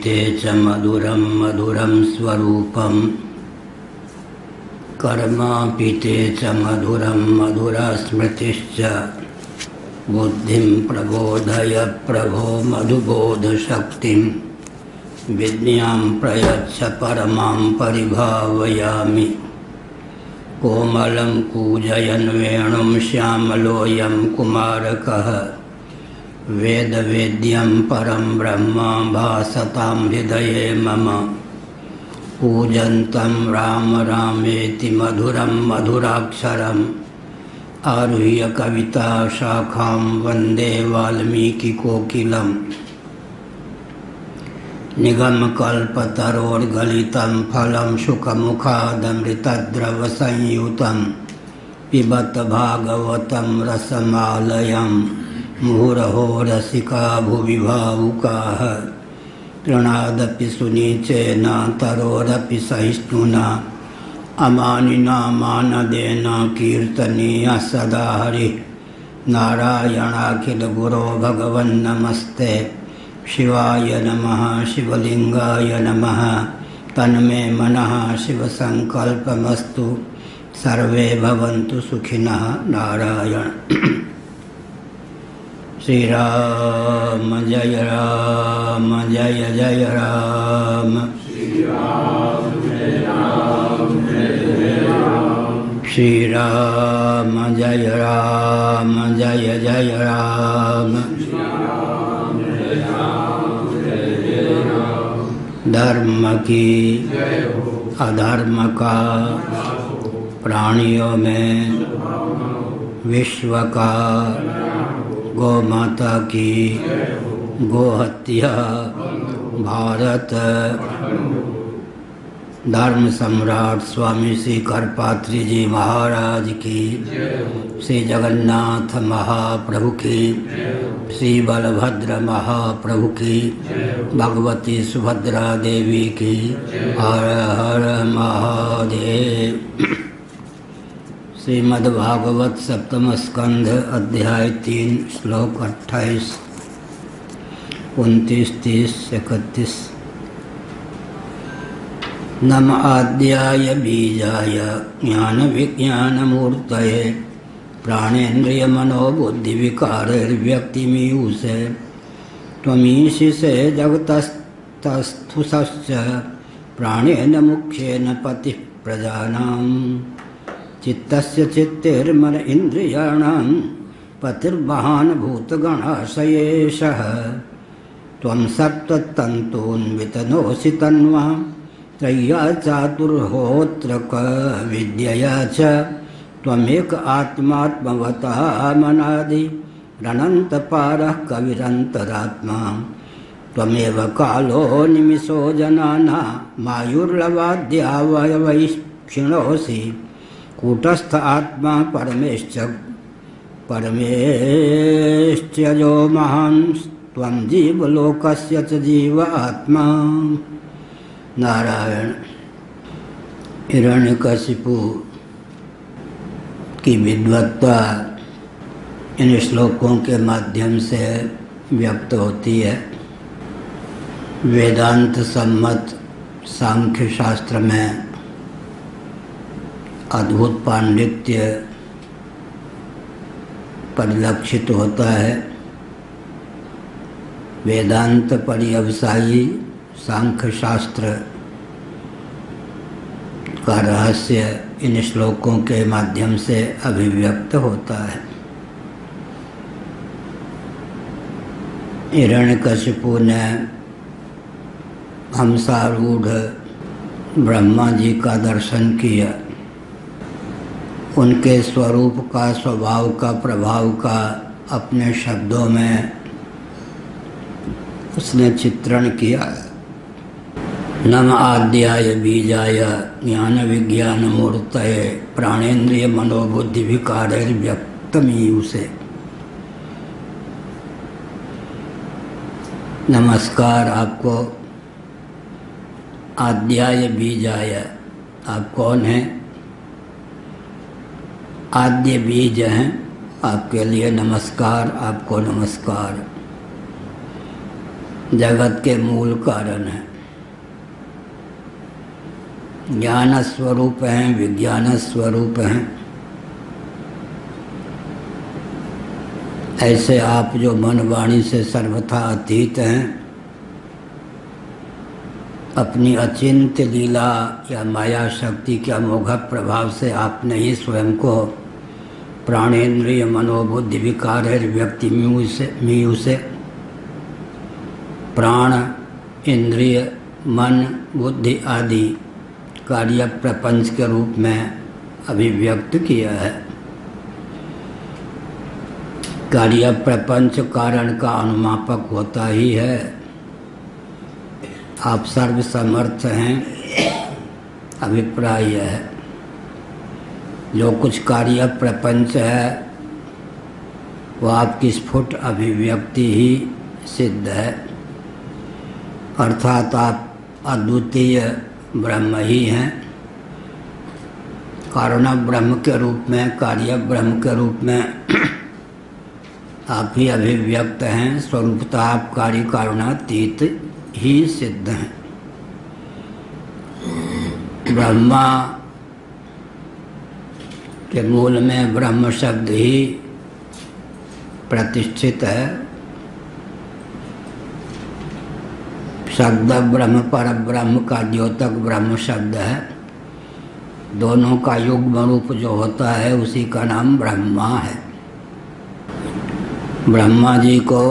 पीते च मधुरं मधुरं स्वरूपं कर्मापीते च मधुरं मधुरा स्मृतिश्च बुद्धिं प्रबोधय प्रभो मधुबोधशक्तिं विद्यां प्रयच्छ परमां परिभावयामि। कोमलं कूजयन् वेणुं श्यामलोऽयं कुमारकः वेदवेद्यं परं ब्रह्म भासतां हृदये मम। पूजन्तं राम रामेति मधुरं मधुराक्षरम् आरुह्य कविता शाखां वन्दे वाल्मीकिकोकिलम्। निगमकल्पतरोर्गलितं फलं शुकमुखादमृतद्रवसंयुतं पिबत भागवतं रसमालयं मुहुरहो रसिका भुवि भावुकाः। तृणादपि सुनीचेन तरोरपि सहिष्णुना अमानिना मानदेन कीर्तनीयः सदा हरिः। नारायणाखिलगुरो भगवन्नमस्ते शिवाय नमः शिवलिंगाय नमः। तन्मे मनः शिवसंकल्पमस्तु सर्वे भवन्तु सुखिनः। नारायण। श्री राम जय राम जय जय राम। श्री राम जय राम जय जय राम। श्री राम जय राम जय जय राम। धर्म की अधर्म का प्राणियों में विश्व का गौ माता की गोहत्या भारत धर्म सम्राट स्वामी श्री करपात्री जी महाराज की, श्री जगन्नाथ महाप्रभु की, श्री बलभद्र महाप्रभु की, भगवती सुभद्रा देवी की। हर हर महादेव। श्रीमद्भागवत सप्तम स्कंध अध्याय 3 श्लोक 28 29 30 31। नम आद्याय बीजाय ज्ञान विज्ञानमूर्तये प्राणेन्द्रिय मनोबुद्धिविकारैर्व्यक्तिमीयुषे त्वमीशिषे जगतस्तस्थुषश्च प्राणेन मुख्येन पतिः प्रजानां। चित्तस्य चित्तेर्मन इन्द्रियाणां पतिर्महान् भूतगणाशयेशः। त्वं सप्ततन्तून् वितनोषि तन्वां त्रय्या चातुर्होत्रक विद्यया च। त्वमेक आत्मात्मवतः मनादि रनन्तपारः कविरन्तरात्मा। त्वमेव कालो निमिषो जनानां मायुर्लवाद्यावयवैः क्षिणोषि। कूटस्थ आत्मा परमेश्चर्यो महान् त्वं जीवलोकस्य च जीव आत्मा। नारायण। हिरण्यकशिपु की विद्वत्ता इन श्लोकों के माध्यम से व्यक्त होती है। वेदांत सम्मत सांख्य शास्त्र में अद्भुत पांडित्य परिलक्षित होता है। वेदांत पर्यवसायी सांख्य शास्त्र का रहस्य इन श्लोकों के माध्यम से अभिव्यक्त होता है। हिरण्यकशिपु ने हंसारूढ़ ब्रह्मा जी का दर्शन किया। उनके स्वरूप का, स्वभाव का, प्रभाव का अपने शब्दों में उसने चित्रण किया। नम आद्याय बीजाय ज्ञान विज्ञान मूर्तये प्राणेन्द्रिय मनोबुद्धि विकारैर्व्यक्तमीयुषे। नमस्कार आपको। आद्याय बीजाय, आप कौन हैं? आद्य बीज हैं, आपके लिए नमस्कार। आपको नमस्कार। जगत के मूल कारण है। ज्ञान स्वरूप हैं, विज्ञान स्वरूप हैं। ऐसे आप जो मन वाणी से सर्वथा अतीत हैं, अपनी अचिंत्य लीला या माया शक्ति के अमोघ प्रभाव से आपने ही स्वयं को प्राणेन्द्रिय मनोबुद्धि विकार व्यक्ति मीयू से प्राण, इंद्रिय, मन, बुद्धि आदि कार्य प्रपंच के रूप में अभिव्यक्त किया है। कार्य प्रपंच कारण का अनुमापक होता ही है। आप सर्वसमर्थ हैं, अभिप्राय है। जो कुछ कार्य प्रपंच है वह आपकी स्फुट अभिव्यक्ति ही सिद्ध है, अर्थात आप अद्वितीय ब्रह्म ही हैं। कारण ब्रह्म के रूप में, कार्य ब्रह्म के रूप में आप ही अभिव्यक्त हैं। स्वरूपतः आप कार्य कारणातीत ही सिद्ध हैं। ब्रह्मा के मूल में ब्रह्म शब्द ही प्रतिष्ठित है। शब्द ब्रह्म पर ब्रह्म का द्योतक ब्रह्म शब्द है। दोनों का युग्म रूप जो होता है उसी का नाम ब्रह्मा है। ब्रह्मा जी को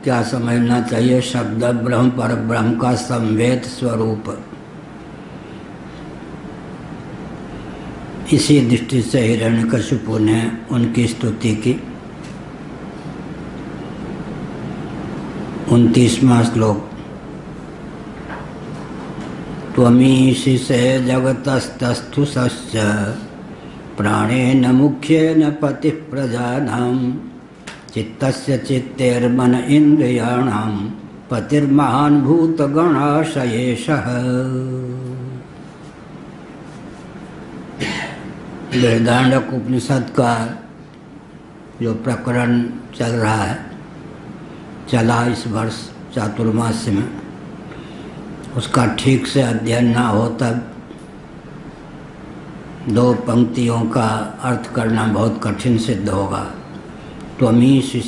क्या समझना चाहिए? शब्द ब्रह्म पर ब्रह्म का संवेद स्वरूप। इसी दृष्टि से हिरण्यकशिपु ने उनकी स्तुति की। 29वां श्लोक। त्वमीशि से जगतस्तस्थु सश्च प्राणेन मुख्येन पतिः प्रजानां चित्तस्य चित्तेर्मन इंद्रियाणां पतिर्महान् भूतगणाशयेशः। बृहदारण्यक उपनिषद का जो प्रकरण चल रहा है, चला इस वर्ष चातुर्मास में, उसका ठीक से अध्ययन ना हो तब दो पंक्तियों का अर्थ करना बहुत कठिन सिद्ध होगा। त्वमीशि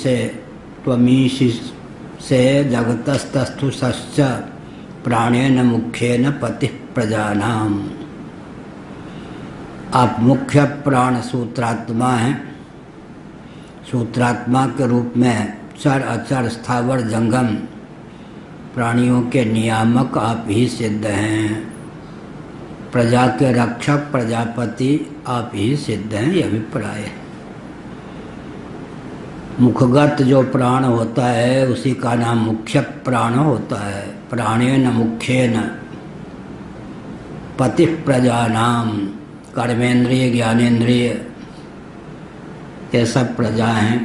से जगतस्तस्थु सश्च प्राणेन मुख्येन पतिः प्रजानां। आप मुख्य प्राण सूत्रात्मा हैं। सूत्रात्मा के रूप में चर अचर स्थावर जंगम प्राणियों के नियामक आप ही सिद्ध हैं। प्रजा के रक्षक प्रजापति आप ही सिद्ध हैं, यह अभिप्राय है। मुखगत जो प्राण होता है उसी का नाम मुख्य प्राण होता है। प्राणेन मुख्येन पतिः प्रजानां। कर्मेंद्रिय, ज्ञानेन्द्रिय ये सब प्रजा हैं।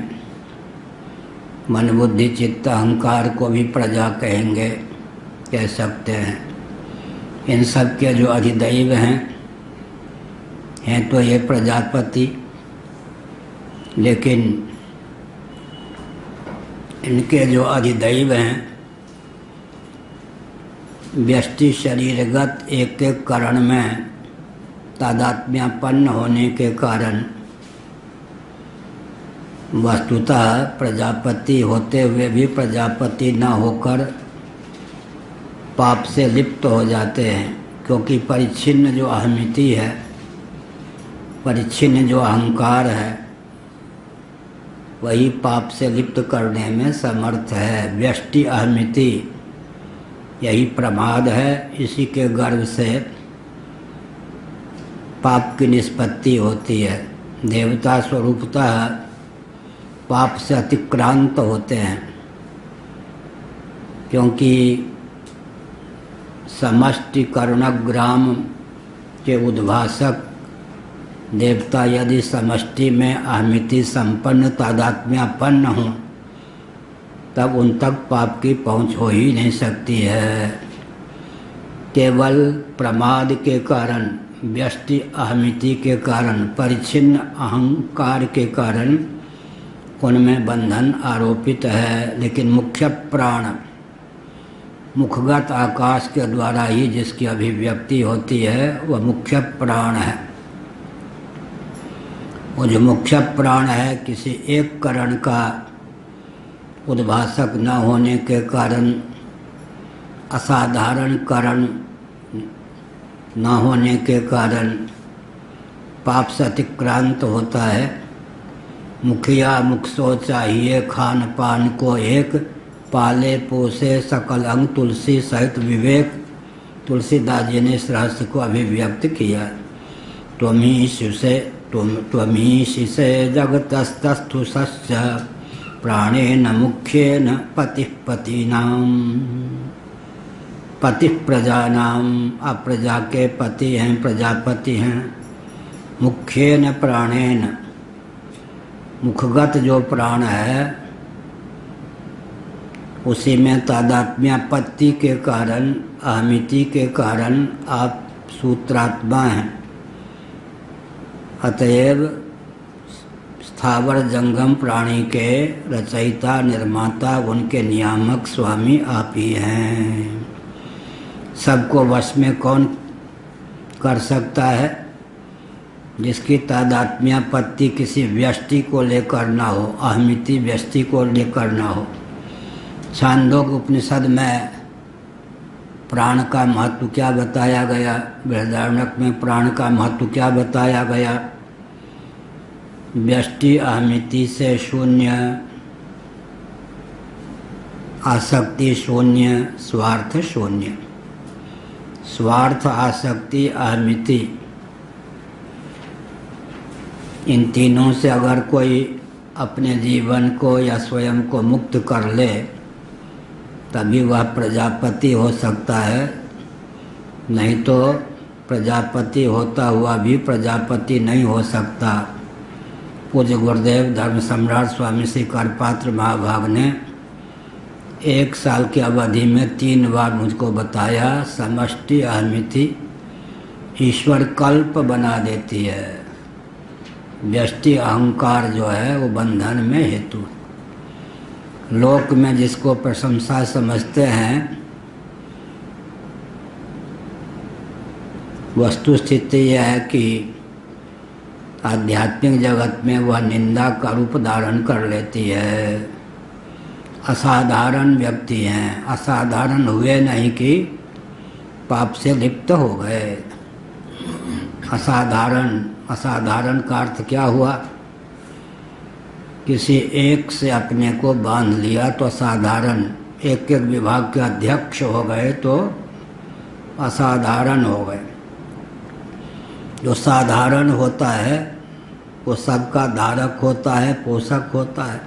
मन बुद्धि चित्त अहंकार को भी प्रजा कहेंगे, कह सकते हैं। इन सब के जो अधिदैव हैं तो ये प्रजापति, लेकिन इनके जो अधिदैव हैं व्यष्टि शरीरगत एक एक करण में तादात्म्यपन्न होने के कारण वस्तुतः प्रजापति होते हुए भी प्रजापति न होकर पाप से लिप्त हो जाते हैं, क्योंकि परिच्छिन्न जो अहमिति है, परिच्छिन्न जो अहंकार है, वही पाप से लिप्त करने में समर्थ है। व्यष्टि अहमिति यही प्रमाद है। इसी के गर्भ से पाप की निष्पत्ति होती है। देवता स्वरूपतः पाप से अतिक्रांत होते हैं, क्योंकि समष्टि करुणग्राम के उद्भासक देवता यदि समष्टि में अहमिति संपन्न तादात्म्यपन्न हों तब उन तक पाप की पहुँच हो ही नहीं सकती है। केवल प्रमाद के कारण, व्यष्टि अहमिति के कारण, परिच्छिन्न अहंकार के कारण उनमें बंधन आरोपित है। लेकिन मुख्य प्राण मुखगत आकाश के द्वारा ही जिसकी अभिव्यक्ति होती है वह मुख्य प्राण है। वो जो मुख्य प्राण है किसी एक करण का उद्भाषक न होने के कारण, असाधारण करण न होने के कारण पाप से अतिक्रांत होता है। मुखिया मुख सो चाहिए खान पान को एक, पाले पोसे सकल अंग तुलसी सहित विवेक। तुलसीदास जी ने इस रहस्य को अभिव्यक्त किया। त्वमीशि से जगतस्तस्थु सश्च प्राणेन मुख्येन पतिः पतीनाम। पति प्रजानाम, आप प्रजा के पति हैं, प्रजापति हैं। मुख्येन प्राणेन, मुखगत जो प्राण है उसी में तादात्म्यापत्ति के कारण, अहमिति के कारण आप सूत्रात्मा हैं। अतएव स्थावर जंगम प्राणी के रचयिता, निर्माता, उनके नियामक स्वामी आप ही हैं। सबको वश में कौन कर सकता है? जिसकी तादात्म्यापत्ति किसी व्यष्टि को लेकर ना हो, अहमिति व्यष्टि को लेकर ना हो। छांदोग्य उपनिषद में प्राण का महत्व क्या बताया गया, बृहदारण्यक में प्राण का महत्व क्या बताया गया? व्यष्टि अहमिति से शून्य, आसक्ति शून्य, स्वार्थ शून्य। स्वार्थ, आसक्ति, अहमिति, इन तीनों से अगर कोई अपने जीवन को या स्वयं को मुक्त कर ले तभी वह प्रजापति हो सकता है। नहीं तो प्रजापति होता हुआ भी प्रजापति नहीं हो सकता। पूज्य गुरुदेव धर्म सम्राट स्वामी श्री करपात्र महाभाग ने 1 साल की अवधि में 3 बार मुझको बताया, समष्टि अहमिति ईश्वर कल्प बना देती है। व्यष्टि अहंकार जो है वो बंधन में हेतु। लोक में जिसको प्रशंसा समझते हैं, वस्तु स्थिति यह है कि आध्यात्मिक जगत में वह निंदा का रूप धारण कर लेती है। असाधारण व्यक्ति हैं, असाधारण हुए नहीं कि पाप से लिप्त हो गए। असाधारण, असाधारण का अर्थ क्या हुआ? किसी एक से अपने को बांध लिया तो असाधारण, एक एक विभाग के अध्यक्ष हो गए तो असाधारण हो गए। जो साधारण होता है वो सबका धारक होता है, पोषक होता है।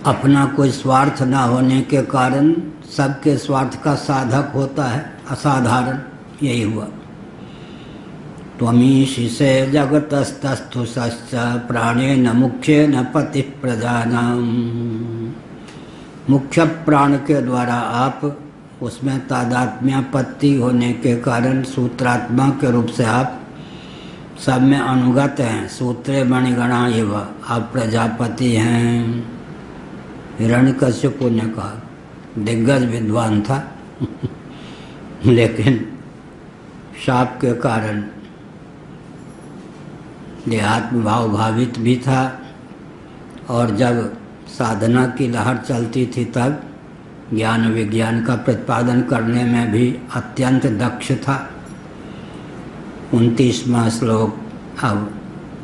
अपना कोई स्वार्थ ना होने के कारण सबके स्वार्थ का साधक होता है, असाधारण। यही हुआ। त्वमीशि से जगतस्तस्थु सश्च प्राणेन मुख्येन पतिः प्रजानाम। मुख्य प्राण के द्वारा आप उसमें तादात्म्यापत्ति होने के कारण सूत्रात्मा के रूप से आप सब में अनुगत हैं। सूत्रे मणिगणा एव, आप प्रजापति हैं। हिरण्यकश्यप ने कहा, दिग्गज विद्वान था लेकिन शाप के कारण देहात्म भाव भावित भी था, और जब साधना की लहर चलती थी तब ज्ञान विज्ञान का प्रतिपादन करने में भी अत्यंत दक्ष था। 29वां श्लोक। अब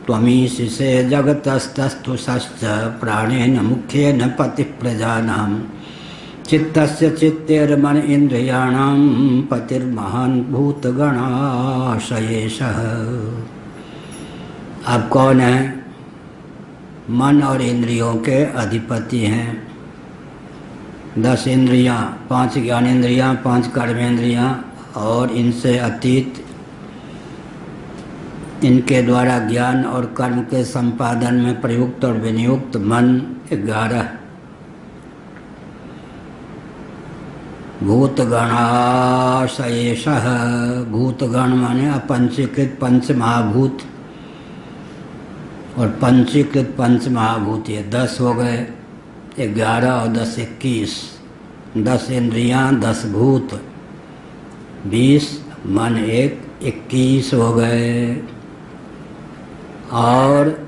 त्वमीशि से जगतस्तस्थु सश्च प्राणेन मुख्येन पतिः प्रजानां चित्तस्य चित्तेर्मन इंद्रियाणां पतिर्महान् भूतगणाशयेशः। आप कौन हैं? मन और इंद्रियों के अधिपति हैं। 10 इंद्रियां, 5 ज्ञानेंद्रियां, 5 कर्मेंद्रियां और इनसे अतीत इनके द्वारा ज्ञान और कर्म के संपादन में प्रयुक्त और विनियुक्त मन 11। भूतगणाशयेशः, भूतगण माने अपंचीकृत पंच महाभूत, और पंचीकृत पंच महाभूत ये 10 हो गए। 11 और 10 21, 10 इंद्रियां, 10 भूत, 20 मन 1, 21 हो गए। और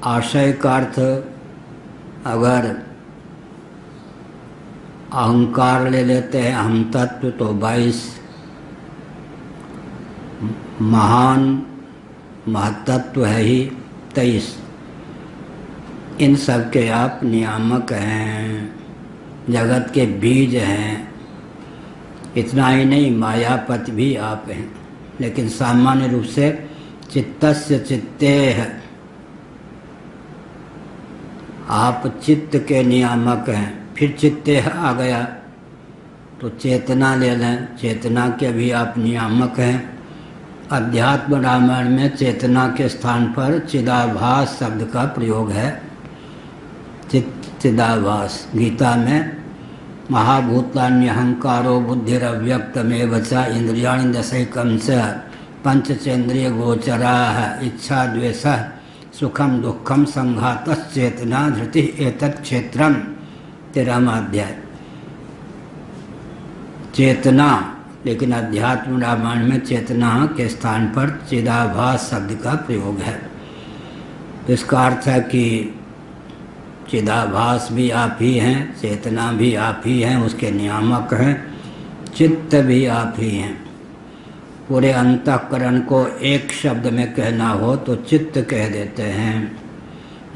आशय का अर्थ अगर अहंकार ले लेते हैं हम तत्व तो 22, महान महतत्व है ही 23। इन सब के आप नियामक हैं, जगत के बीज हैं। इतना ही नहीं, मायापति भी आप हैं, लेकिन सामान्य रूप से चित्तस्य चित्ते है, आप चित्त के नियामक हैं। फिर चित्ते आ गया तो चेतना ले लें, चेतना के भी आप नियामक हैं। अध्यात्म रामायण में चेतना के स्थान पर चिदाभास शब्द का प्रयोग है। चिदाभास। गीता में महाभूतान्यहंकारो बुद्धिरव्यक्तमेव च इंद्रियाणि दशैकं च पंचचेन्द्रिय गोचराः इच्छा द्वेषः सुखम दुखम संघातश्चेतना धृति एतत् क्षेत्रम। 13वां अध्याय। चेतना, लेकिन अध्यात्म रामायण में चेतना के स्थान पर चिदाभास शब्द का प्रयोग है। तो इसका अर्थ है कि चिदाभास भी आप ही हैं, चेतना भी आप ही हैं, उसके नियामक हैं, चित्त भी आप ही हैं। पूरे अंतःकरण को एक शब्द में कहना हो तो चित्त कह देते हैं।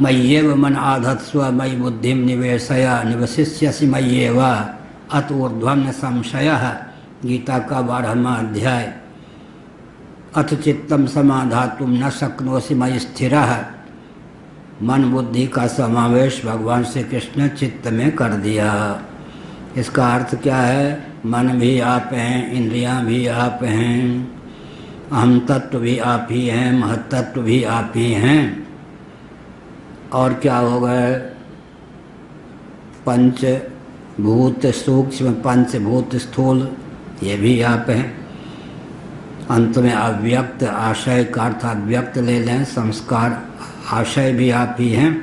मय्येव मन आधत्स्व मयि बुद्धिम निवेशय निवसिष्यसि मय्येव अत ऊर्ध्वं न संशयः। गीता का 12वां अध्याय। अथ चित्तम समाधातुं न शक्नोसि मयि स्थिरः। मन बुद्धि का समावेश भगवान श्री कृष्ण ने चित्त में कर दिया। इसका अर्थ क्या है? मन भी आप हैं, इंद्रियां भी आप हैं, अहम तत्व भी आप ही हैं, महतत्व भी आप ही हैं। और क्या हो गए? पंचभूत सूक्ष्म, पंचभूत स्थूल, ये भी आप हैं। अंत में अव्यक्त, आशय का अर्थ अव्यक्त ले लें, संस्कार आशय भी आप ही हैं।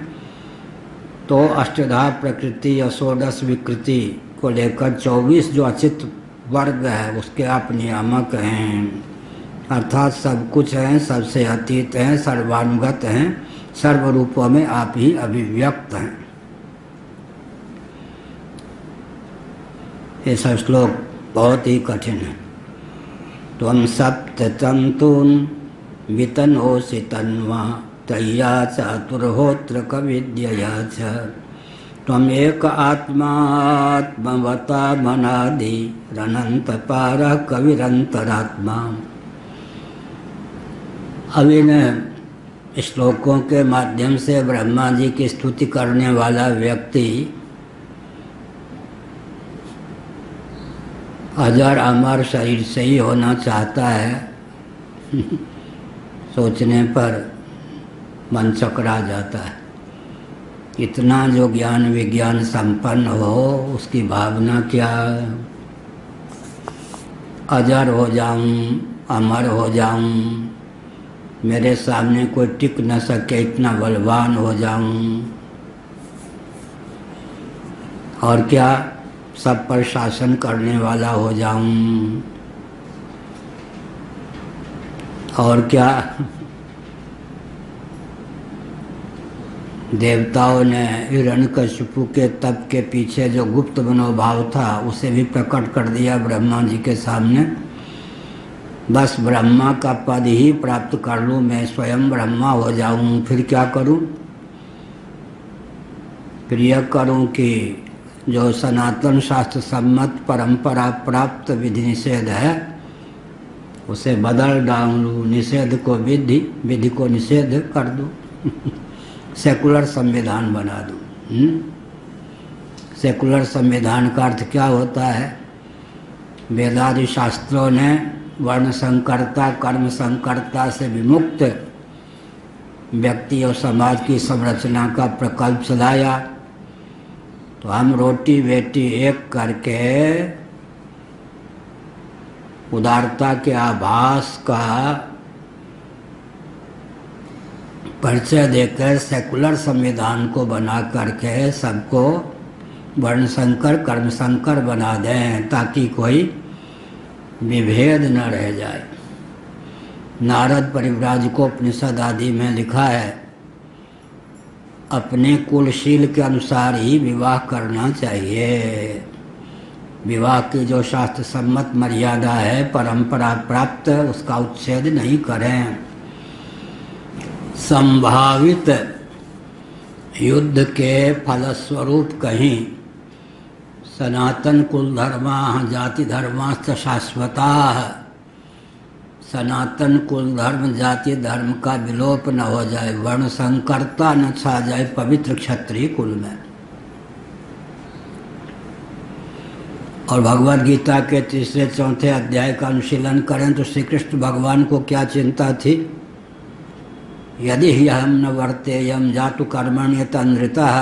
तो अष्टधा प्रकृति या षोडश विकृति को लेकर 24 जो अचित वर्ग है उसके आप नियामक हैं। अर्थात सब कुछ हैं, सबसे अतीत हैं, सर्वानुगत हैं, सर्व रूपों में आप ही अभिव्यक्त हैं। ये सब श्लोक बहुत ही कठिन है। त्वं सप्त तंतून् वितनोसि तन्वा तय्या चातुर्होत्र कविद्यया च त्वम् एक आत्मात्मवता मनादि रनंत पारः कविरंतरात्मा। अब इन श्लोकों के माध्यम से ब्रह्मा जी की स्तुति करने वाला व्यक्ति अजर अमर शरीर से ही होना चाहता है। सोचने पर मन चकरा जाता है। इतना जो ज्ञान विज्ञान संपन्न हो उसकी भावना क्या है? अजर हो जाऊं, अमर हो जाऊं, मेरे सामने कोई टिक न सके, इतना बलवान हो जाऊं, और क्या सब पर शासन करने वाला हो जाऊं, और क्या देवताओं ने हिरण्यकशिपु के तप के पीछे जो गुप्त मनोभाव था उसे भी प्रकट कर दिया ब्रह्मा जी के सामने। बस ब्रह्मा का पद ही प्राप्त कर लूँ, मैं स्वयं ब्रह्मा हो जाऊँ, फिर क्या करूँ? फिर यह करूँ कि जो सनातन शास्त्र सम्मत परंपरा प्राप्त विधि निषेध है उसे बदल डालूँ, निषेध को विधि, विधि को निषेध कर दूँ। सेकुलर संविधान बना दूँ। सेकुलर संविधान का अर्थ क्या होता है? वेदादि शास्त्रों ने वर्ण संकरता, कर्म संकरता से विमुक्त व्यक्ति और समाज की संरचना का प्रकल्प चलाया, तो हम रोटी बेटी एक करके उदारता के आभास का परिचय देकर सेकुलर संविधान को बना करके सबको वर्ण संकर कर्म संकर बना दें ताकि कोई विभेद न रह जाए। नारद परिव्राजकोपनिषद आदि में लिखा है अपने कुलशील के अनुसार ही विवाह करना चाहिए। विवाह की जो शास्त्र सम्मत मर्यादा है परंपरा प्राप्त उसका उच्छेद नहीं करें। संभावित युद्ध के फलस्वरूप कहीं सनातन कुल धर्मा जाति धर्माश्च शाश्वता, सनातन कुल धर्म जाति धर्म का विलोप न हो जाए, वर्ण संकरता न छा जाए पवित्र क्षत्रिय कुल में। और भगवद गीता के 3-4 अध्याय का अनुशीलन करें तो श्री कृष्ण भगवान को क्या चिंता थी? यदि हम न वर्तेयम जातु कर्मण्यतनृतः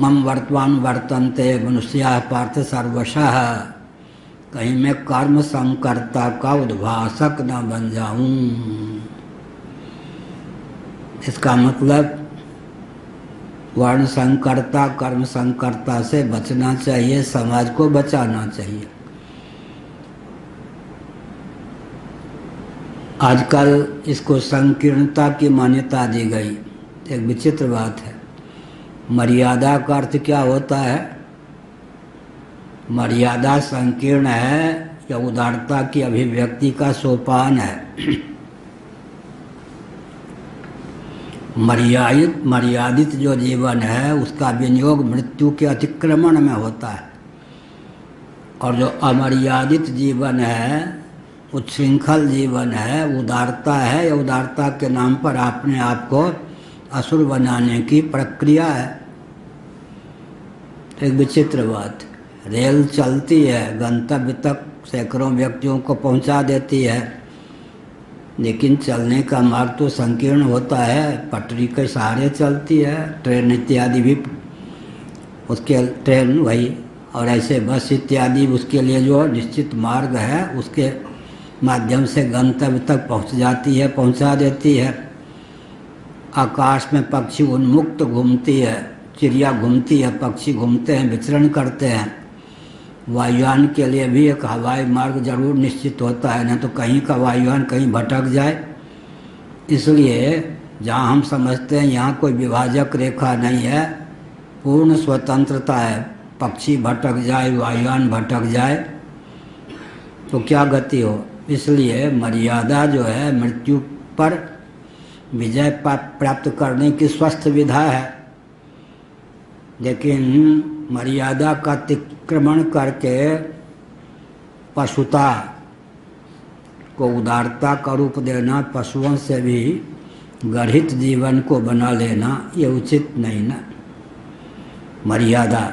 मम वर्तमान वर्तन्ते मनुष्याः पार्थ सर्वशः, कहीं मैं कर्म संकर्ता का उद्भासक न बन जाऊं। इसका मतलब वर्ण संकर्ता कर्म संकर्ता से बचना चाहिए, समाज को बचाना चाहिए। आजकल इसको संकीर्णता की मान्यता दी गई। एक विचित्र बात है। मर्यादा का अर्थ क्या होता है? मर्यादा संकीर्ण है या उदारता की अभिव्यक्ति का सोपान है। मर्यादित जो जीवन है उसका विनियोग मृत्यु के अतिक्रमण में होता है, और जो अमर्यादित जीवन है उच्छृंखल जीवन है, उदारता है या उदारता के नाम पर अपने आप को असुर बनाने की प्रक्रिया है। एक विचित्र बात, रेल चलती है, गंतव्य तक सैकड़ों व्यक्तियों को पहुंचा देती है, लेकिन चलने का मार्ग तो संकीर्ण होता है, पटरी के सहारे चलती है। ट्रेन इत्यादि भी उसके ट्रेन वही, और ऐसे बस इत्यादि उसके लिए जो निश्चित मार्ग है उसके माध्यम से गंतव्य तक पहुंच जाती है, पहुंचा देती है। आकाश में पक्षी उन्मुक्त घूमती है, चिड़िया घूमती है, पक्षी घूमते हैं, विचरण करते हैं। वायुयान के लिए भी एक हवाई मार्ग जरूर निश्चित होता है, न तो कहीं का वायुयान कहीं भटक जाए। इसलिए जहाँ हम समझते हैं यहाँ कोई विभाजक रेखा नहीं है, पूर्ण स्वतंत्रता है। पक्षी भटक जाए, वायुयान भटक जाए तो क्या गति हो। इसलिए मर्यादा जो है मृत्यु पर विजय प्राप्त करने की स्वस्थ विधा है, लेकिन मर्यादा का अतिक्रमण करके पशुता को उदारता का रूप देना, पशुओं से भी गर्हित जीवन को बना लेना, ये उचित नहीं ना। मर्यादा,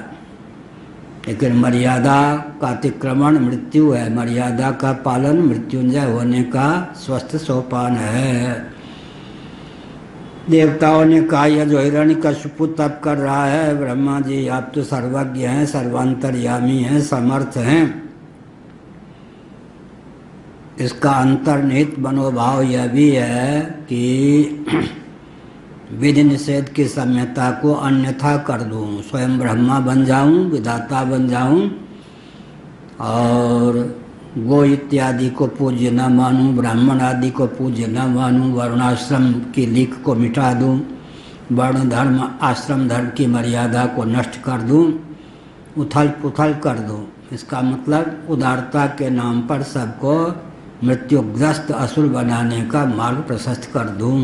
लेकिन मर्यादा का अतिक्रमण मृत्यु है, मर्यादा का पालन मृत्युंजय होने का स्वस्थ सोपान है। देवताओं ने कहा यह जो हिरण्यकशिपु तप कर रहा है, ब्रह्मा जी आप तो सर्वज्ञ हैं, सर्वांतर्यामी हैं, समर्थ हैं। इसका अंतर्निहित मनोभाव यह भी है कि विधि निषेध की सम्यता को अन्यथा कर दूं, स्वयं ब्रह्मा बन जाऊं, विधाता बन जाऊं, और गो इत्यादि को पूज्य न मानूं, ब्राह्मण आदि को पूज्य न मानूं, वर्णाश्रम की लीक को मिटा दूं, वर्ण धर्म आश्रम धर्म की मर्यादा को नष्ट कर दूं, उथल पुथल कर दूं। इसका मतलब उदारता के नाम पर सबको मृत्युग्रस्त असुर बनाने का मार्ग प्रशस्त कर दूं।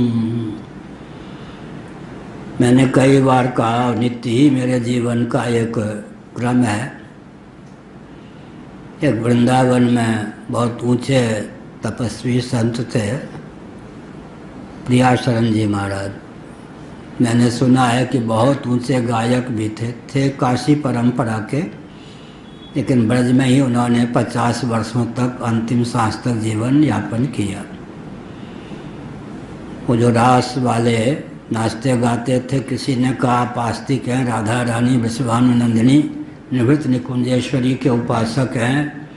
मैंने कई बार कहा, नित्य ही मेरे जीवन का एक क्रम है। एक वृंदावन में बहुत ऊंचे तपस्वी संत थे, प्रियाशरण जी महाराज। मैंने सुना है कि बहुत ऊंचे गायक भी थे काशी परंपरा के, लेकिन ब्रज में ही उन्होंने 50 वर्षों तक अंतिम सांस तक जीवन यापन किया। वो जो रास वाले नाचते गाते थे, किसी ने कहा आप आस्तिक हैं, राधा रानी विश्वानुनंदिनी निवृत्त निकुंजेश्वरी के उपासक हैं,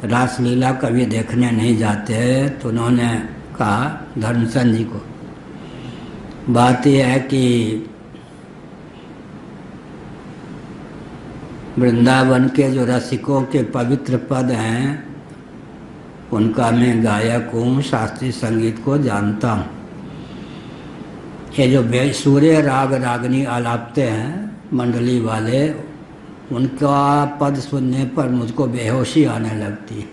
रासलीला कभी देखने नहीं जाते। तो उन्होंने कहा धर्मचंद जी को, बात यह है कि वृंदावन के जो रसिकों के पवित्र पद हैं उनका मैं गायक हूँ, शास्त्रीय संगीत को जानता हूँ। ये जो बेसूरे राग रागनी आलापते हैं मंडली वाले, उनका पद सुनने पर मुझको बेहोशी आने लगती है।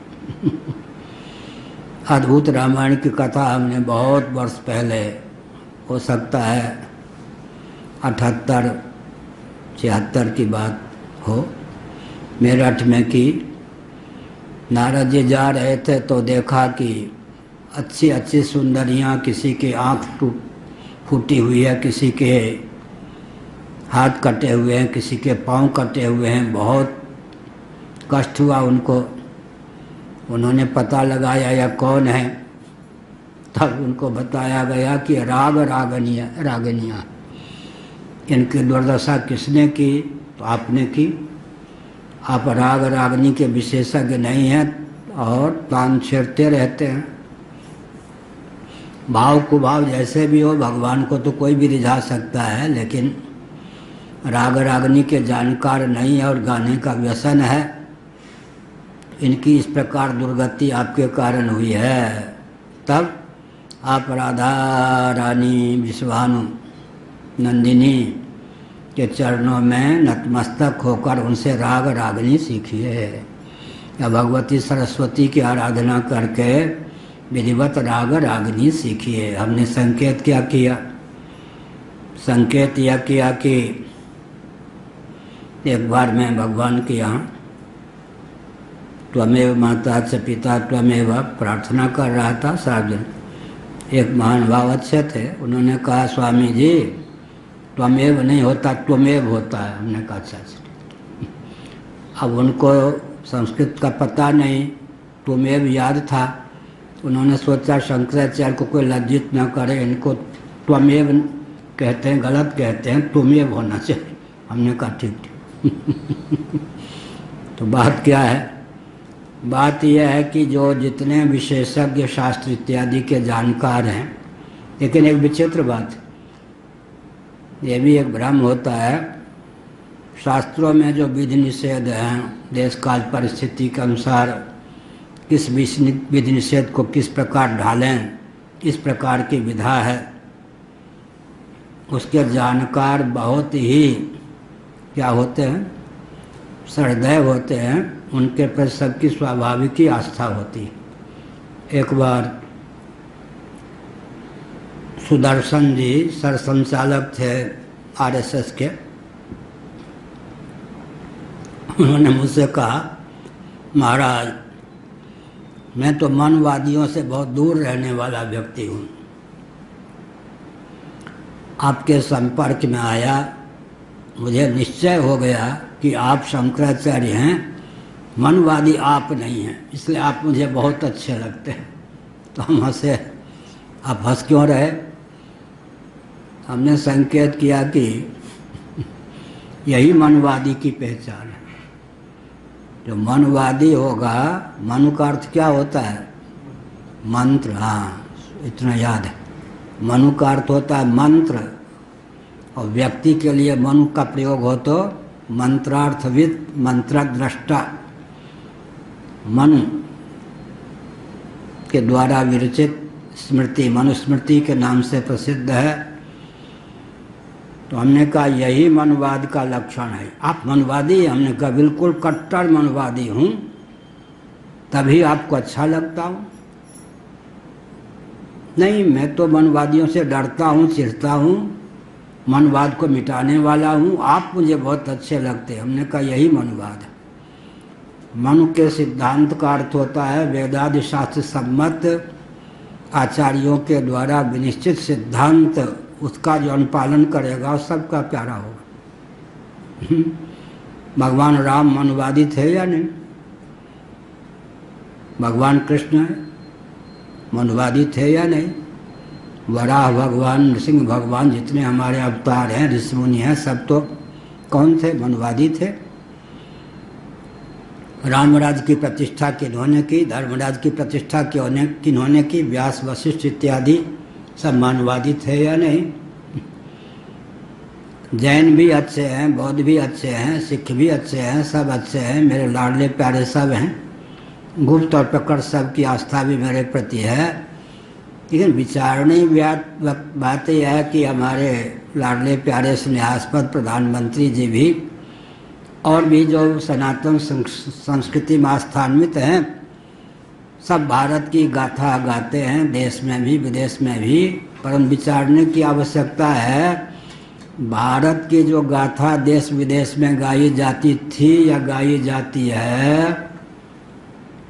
अद्भुत रामायण की कथा हमने बहुत वर्ष पहले, हो सकता है 78-76 की बात हो, मेरठ में की। नारद जी जा रहे थे तो देखा कि अच्छी अच्छी सुंदरियाँ, किसी की आँख फूटी हुई है, किसी के हाथ कटे हुए हैं, किसी के पाँव कटे हुए हैं। बहुत कष्ट हुआ उनको। उन्होंने पता लगाया यह कौन है, तब उनको बताया गया कि राग रागनियाँ। इनकी दुर्दशा किसने की? तो आपने की। आप राग रागनी के विशेषज्ञ नहीं हैं और तान छेड़ते रहते हैं। भाव कुभाव जैसे भी हो, भगवान को तो कोई भी रिझा सकता है, लेकिन राग रागनी के जानकार नहीं है और गाने का व्यसन है। इनकी इस प्रकार दुर्गति आपके कारण हुई है। तब आप राधा रानी विश्वानु नंदिनी के चरणों में नतमस्तक होकर उनसे राग रागनी सीखिए, या भगवती सरस्वती की आराधना करके विधिवत राग रागनी सीखिए। हमने संकेत क्या किया? संकेत यह किया कि एक बार मैं भगवान के यहाँ त्वमेव माता च पिता त्वमेव प्रार्थना कर रहा था सार्वजनिक। एक महानुभाव अच्छे थे, उन्होंने कहा स्वामी जी त्वमेव नहीं होता, त्वमेव होता है। हमने कहा अच्छा। अब उनको संस्कृत का पता नहीं, त्वमेव याद था। उन्होंने सोचा शंकराचार्य को कोई लज्जित न करे, इनको त्वमेव कहते हैं, गलत कहते हैं, त्वमेव होना चाहिए। हमने कहा ठीक। तो बात क्या है? बात यह है कि जो जितने विशेषज्ञ शास्त्र इत्यादि के जानकार हैं, लेकिन एक विचित्र बात, ये भी एक भ्रम होता है। शास्त्रों में जो विधि निषेध हैं, देश काल परिस्थिति के अनुसार किस विधि निषेध को किस प्रकार ढालें, इस प्रकार की विधा है। उसके जानकार बहुत ही क्या होते हैं, सहृदय होते हैं, उनके प्रति सबकी स्वाभाविक ही आस्था होती है। एक बार सुदर्शन जी सरसंचालक थे आरएसएस के, उन्होंने मुझसे कहा महाराज मैं तो मनवादियों से बहुत दूर रहने वाला व्यक्ति हूँ, आपके संपर्क में आया, मुझे निश्चय हो गया कि आप शंकराचार्य हैं, मनवादी आप नहीं हैं, इसलिए आप मुझे बहुत अच्छे लगते हैं। तो हम हंसे। आप हंस क्यों रहे? हमने संकेत किया कि यही मनवादी की पहचान है। जो मनवादी होगा, मनु का अर्थ क्या होता है? मंत्र। हाँ, इतना याद है। मनु का अर्थ होता है मंत्र, और व्यक्ति के लिए मनु का प्रयोग हो तो मंत्रार्थविद, मंत्रद्रष्टा। मनु के द्वारा विरचित स्मृति मनुस्मृति के नाम से प्रसिद्ध है। तो हमने कहा यही मनवाद का लक्षण है। आप मनवादी? हमने कहा बिल्कुल कट्टर मनवादी हूँ, तभी आपको अच्छा लगता हूँ। नहीं, मैं तो मनवादियों से डरता हूँ, चिढ़ता हूँ, मनवाद को मिटाने वाला हूँ, आप मुझे बहुत अच्छे लगते हैं। हमने कहा यही मनवाद है। मनु के सिद्धांत का अर्थ होता है वेदादि शास्त्र सम्मत आचार्यों के द्वारा विनिश्चित सिद्धांत, उसका जो अनुपालन करेगा वो सबका प्यारा होगा। भगवान राम मनवादी थे या नहीं? भगवान कृष्ण मनवादी थे या नहीं? वराह भगवान, नृसिंह भगवान, जितने हमारे अवतार हैं, ऋषि मुनि हैं, सब तो कौन थे? मनवादी थे। रामराज की प्रतिष्ठा किन्होंने की? धर्मराज की प्रतिष्ठा किन्होंने की? व्यास, वशिष्ठ इत्यादि सब मानवादी थे या नहीं? जैन भी अच्छे हैं, बौद्ध भी अच्छे हैं, सिख भी अच्छे हैं, सब अच्छे हैं, मेरे लाडले प्यारे सब हैं। गुप्त और प्रकट सबकी आस्था भी मेरे प्रति है। लेकिन विचारणी बात यह है कि हमारे लाडले प्यारे स्नेहास्पद प्रधानमंत्री जी भी और भी जो सनातन संस्कृति में आस्थान्वित हैं, सब भारत की गाथा गाते हैं, देश में भी विदेश में भी। परंतु विचारने की आवश्यकता है, भारत की जो गाथा देश विदेश में गाई जाती थी या गाई जाती है,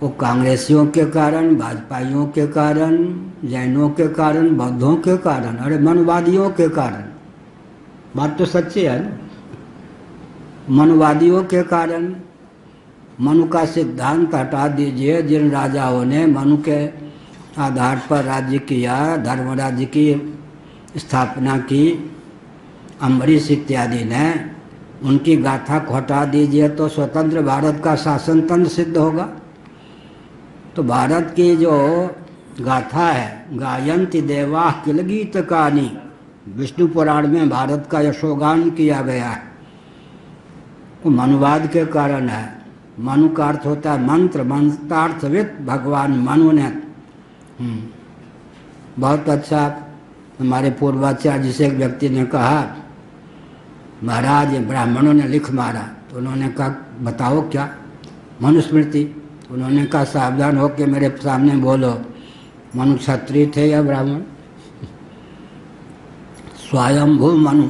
वो कांग्रेसियों के कारण, भाजपाइयों के कारण, जैनों के कारण, बौद्धों के कारण, अरे मनवादियों के कारण। बात तो सच्ची है ना। मनवादियों के कारण। मनु का सिद्धांत हटा दीजिए। जिन राजाओं ने मनु के आधार पर राज्य किया, धर्म राज्य की स्थापना की, अम्बरीश इत्यादि ने, उनकी गाथा को हटा दीजिए तो स्वतंत्र भारत का शासन तंत्र सिद्ध होगा। तो भारत की जो गाथा है, गायन्ति देवा किल गीत कहानी, विष्णु पुराण में भारत का यशोगान किया गया है, वो मनुवाद के कारण है। मनु का अर्थ होता है मंत्र, मंत्रार्थविद भगवान मनु ने। बहुत अच्छा हमारे पूर्वाचार्य जिसे एक व्यक्ति ने कहा, महाराज ब्राह्मणों ने लिख मारा, तो उन्होंने कहा बताओ क्या? मनुस्मृति। उन्होंने कहा सावधान हो के मेरे सामने बोलो, मनु क्षत्रिय थे या ब्राह्मण? स्वयंभू मनु,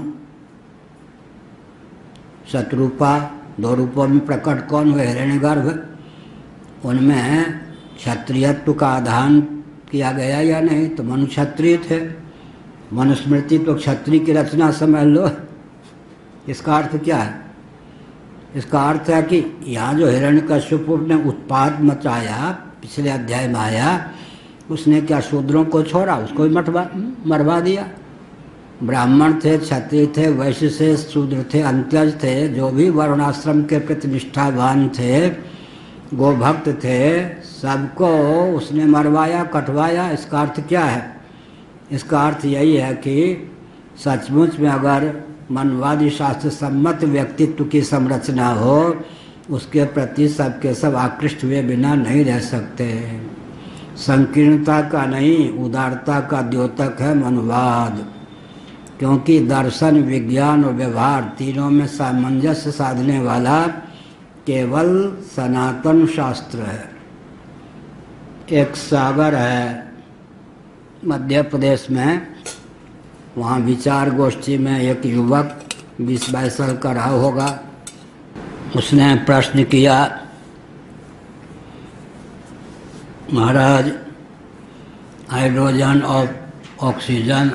शत्रुपा, दो रूपों में प्रकट कौन हुए? हिरण्यगर्भ। उनमें क्षत्रियत्व का आधान किया गया या नहीं? तो मनु क्षत्रिय थे। मनुस्मृति तो क्षत्रिय की रचना समझ लो। इसका अर्थ क्या है? इसका अर्थ है कि यहाँ जो हिरण्यकश्यप ने उत्पात मचाया, पिछले अध्याय में आया, उसने क्या शूद्रों को छोड़ा? उसको भी मरवा दिया। ब्राह्मण थे, क्षत्रिय थे, वैश्य से शूद्र थे, अंत्यज थे, जो भी वर्णाश्रम के प्रति निष्ठावान थे, गोभक्त थे, सबको उसने मरवाया, कटवाया। इसका अर्थ क्या है? इसका अर्थ यही है कि सचमुच में अगर मनवादी शास्त्र सम्मत व्यक्तित्व की संरचना हो, उसके प्रति सबके सब आकृष्ट हुए बिना नहीं रह सकते। संकीर्णता का नहीं, उदारता का द्योतक है मनवाद। क्योंकि दर्शन, विज्ञान और व्यवहार तीनों में सामंजस्य साधने वाला केवल सनातन शास्त्र है। एक सागर है मध्य प्रदेश में, वहाँ विचार गोष्ठी में एक युवक 20-22 साल का रहा होगा, उसने प्रश्न किया, महाराज हाइड्रोजन और ऑक्सीजन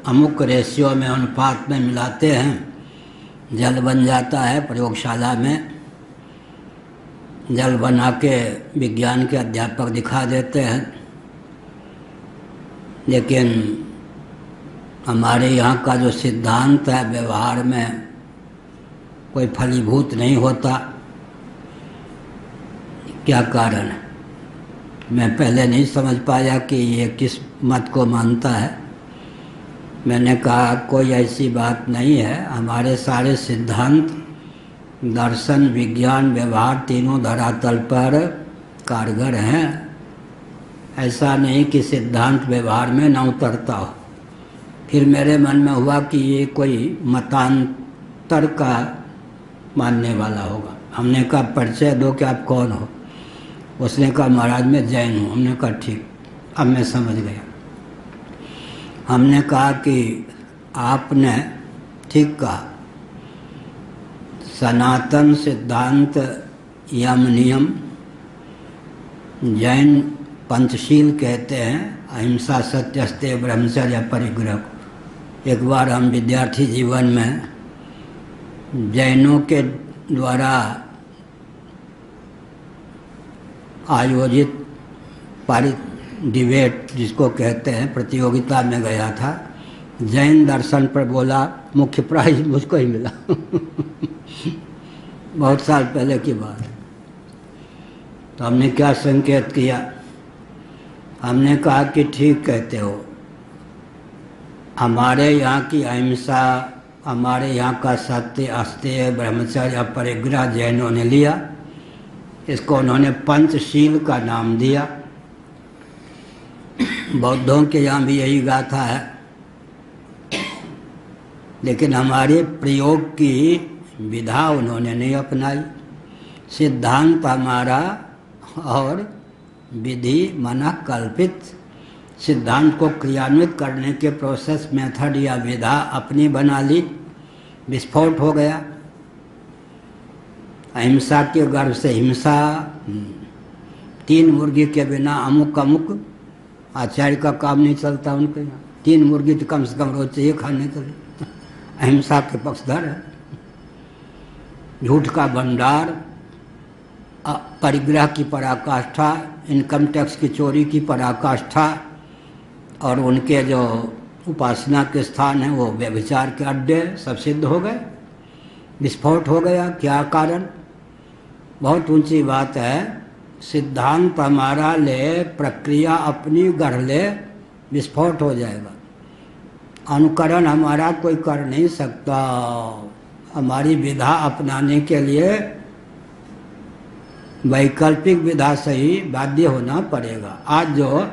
अमुक रेशियो में, अनुपात में मिलाते हैं, जल बन जाता है। प्रयोगशाला में जल बना के विज्ञान के अध्यापक दिखा देते हैं, लेकिन हमारे यहाँ का जो सिद्धांत है व्यवहार में कोई फलीभूत नहीं होता। क्या कारण है? मैं पहले नहीं समझ पाया कि ये किस मत को मानता है। मैंने कहा कोई ऐसी बात नहीं है, हमारे सारे सिद्धांत, दर्शन, विज्ञान, व्यवहार तीनों धरातल पर कारगर हैं। ऐसा नहीं कि सिद्धांत व्यवहार में न उतरता हो। फिर मेरे मन में हुआ कि ये कोई मतांतर का मानने वाला होगा। हमने कहा परिचय दो कि आप कौन हो? उसने कहा महाराज मैं जैन हूँ। हमने कहा ठीक, अब मैं समझ गया। हमने कहा कि आपने ठीक कहा, सनातन सिद्धांत यम नियम जैन पंचशील कहते हैं, अहिंसा, सत्य, अस्तेय, ब्रह्मचर्य, परिग्रह। एक बार हम विद्यार्थी जीवन में जैनों के द्वारा आयोजित डिबेट जिसको कहते हैं, प्रतियोगिता में गया था। जैन दर्शन पर बोला, मुख्य प्राइज मुझको ही मिला। बहुत साल पहले की बात है। तो हमने क्या संकेत किया? हमने कहा कि ठीक कहते हो, हमारे यहाँ की अहिंसा हमारे यहाँ का सत्य, अस्तेय, ब्रह्मचर्य, परिग्रह जैनों ने लिया। इसको उन्होंने पंचशील का नाम दिया। बौद्धों के यहाँ भी यही गाथा है, लेकिन हमारे प्रयोग की विधा उन्होंने नहीं अपनाई। सिद्धांत हमारा और विधि माना कल्पित। सिद्धांत को क्रियान्वित करने के प्रोसेस, मेथड या विधा अपनी बना ली, विस्फोट हो गया। अहिंसा के गर्भ से हिंसा, 3 मुर्गी के बिना अमुक अमुक आचार्य का काम नहीं चलता उनके यहाँ। 3 मुर्गी तो कम से कम रोज चाहिए खाने के लिए। अहिंसा के पक्षधर है। झूठ का भंडार, परिग्रह की पराकाष्ठा, इनकम टैक्स की चोरी की पराकाष्ठा, और उनके जो उपासना के स्थान हैं वो व्यभिचार के अड्डे सब सिद्ध हो गए। विस्फोट हो गया। क्या कारण? बहुत ऊंची बात है। सिद्धांत हमारा ले, प्रक्रिया अपनी गढ़ ले, विस्फोट हो जाएगा। अनुकरण हमारा कोई कर नहीं सकता। हमारी विधा अपनाने के लिए वैकल्पिक विधा से ही बाध्य होना पड़ेगा। आज जो